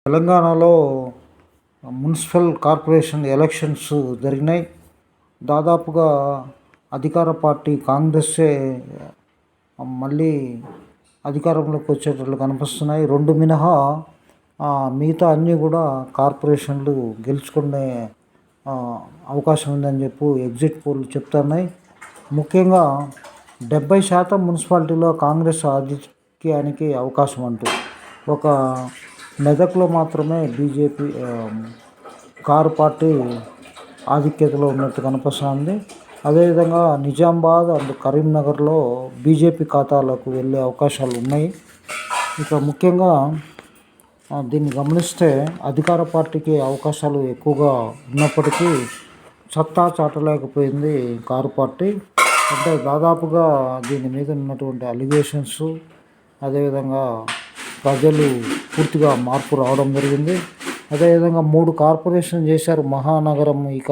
తెలంగాణలో municipal corporation elections జరిగినాయి. దాదాపుగా అధికార పార్టీ కాంగ్రెస్సే మళ్ళీ అధికారంలోకి వచ్చేటట్లు కనిపిస్తున్నాయి. 2 మినహా మిగతా అన్నీ కూడా కార్పొరేషన్లు గెలుచుకునే అవకాశం ఉందని చెప్పి ఎగ్జిట్ పోల్ చెప్తున్నాయి. ముఖ్యంగా 70% మున్సిపాలిటీలో కాంగ్రెస్ ఆధిక్యానికి అవకాశం అంటూ, ఒక మెదక్లో మాత్రమే బీజేపీ కారు పార్టీ ఆధిక్యతలో ఉన్నట్టు కనిపిస్తుంది. అదేవిధంగా నిజామాబాద్ అండ్ కరీంనగర్లో బీజేపీ ఖాతాలకు వెళ్ళే అవకాశాలు ఉన్నాయి. ఇక ముఖ్యంగా దీన్ని గమనిస్తే అధికార పార్టీకి అవకాశాలు ఎక్కువగా ఉన్నప్పటికీ సత్తా చాటలేకపోయింది కారు పార్టీ. అంటే దాదాపుగా దీని మీద ఉన్నటువంటి అలిగేషన్స్, అదేవిధంగా ప్రజలు పూర్తిగా మార్పు రావడం జరిగింది. అదేవిధంగా 3 కార్పొరేషన్ చేశారు మహానగరం. ఇక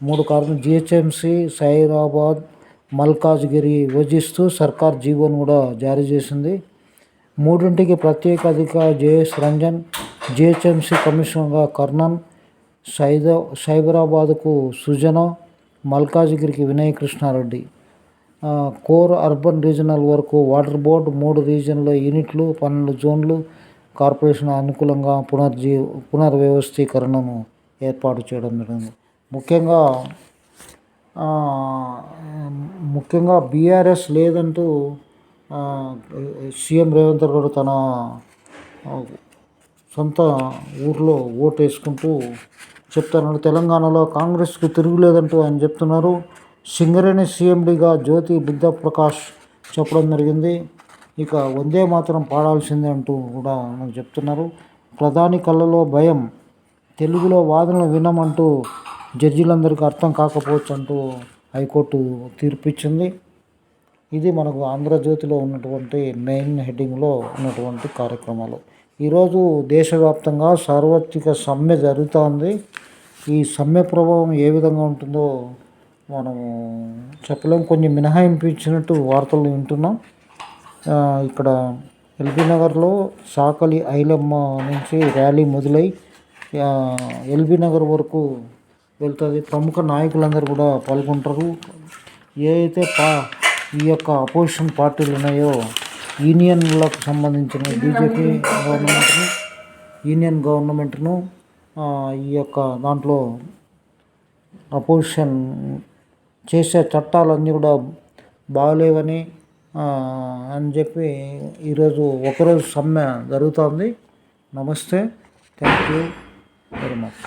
3 కార్పొరేషన్ జిహెచ్ఎంసి, సైరాబాద్, మల్కాజ్గిరి విభజిస్తూ సర్కార్ జీవోను కూడా జారీ చేసింది. 3టికి ప్రత్యేక అధికారి జేఎస్ రంజన్, జిహెచ్ఎంసి కమిషనర్గా కర్ణన్, సైబరాబాద్కు సుజన, మల్కాజ్గిరికి Vinay Krishna Reddy. Core urban regional వరకు వాటర్ బోర్డు 3 రీజన్ల యూనిట్లు, 12 జోన్లు కార్పొరేషన్ అనుకూలంగా పునర్వ్యవస్థీకరణను ఏర్పాటు చేయడం జరిగింది. ముఖ్యంగా బీఆర్ఎస్ లేదంటూ సీఎం రేవంత్ రెడ్డి తన సొంత ఊర్లో ఓటు వేసుకుంటూ చెప్తున్నారు. తెలంగాణలో కాంగ్రెస్కు తిరుగులేదంటూ ఆయన చెప్తున్నారు. సింగరేణి సీఎండీగా జ్యోతి బుద్ధప్రకాష్ చెప్పడం జరిగింది. ఇక వందే మాతరం పాడాల్సిందే అంటూ కూడా మనకు చెప్తున్నారు. ప్రధాని కళ్ళలో భయం, తెలుగులో వాదనలు వినమంటూ జడ్జీలందరికీ అర్థం కాకపోవచ్చు అంటూ హైకోర్టు తీర్పిచ్చింది. ఇది మనకు ఆంధ్రజ్యోతిలో ఉన్నటువంటి మెయిన్ హెడ్డింగ్లో ఉన్నటువంటి కార్యక్రమాలు. ఈరోజు దేశవ్యాప్తంగా సార్వత్రిక సమ్మె జరుగుతోంది. ఈ సమ్మె ప్రభావం ఏ విధంగా ఉంటుందో మనము చెప్పలేం. కొన్ని మినహాయింపు ఇచ్చినట్టు వార్తలు వింటున్నాం. ఇక్కడ ఎల్బీ నగర్లో సాకలి ఐలమ్మ నుంచి ర్యాలీ మొదలై ఎల్బీ నగర్ వరకు వెళ్తుంది. ప్రముఖ నాయకులందరూ కూడా పాల్గొంటారు. ఏదైతే ఈ యొక్క అపోజిషన్ పార్టీలు ఉన్నాయో యూనియన్లకు సంబంధించిన బీజేపీ యూనియన్ గవర్నమెంట్ను ఈ యొక్క దాంట్లో అపోజిషన్ చేసే చట్టాలన్నీ కూడా బాగలేవని అని చెప్పి ఈరోజు ఒకరోజు సమ్మె జరుగుతుంది. నమస్తే, థ్యాంక్ యూ వెరీ మచ్.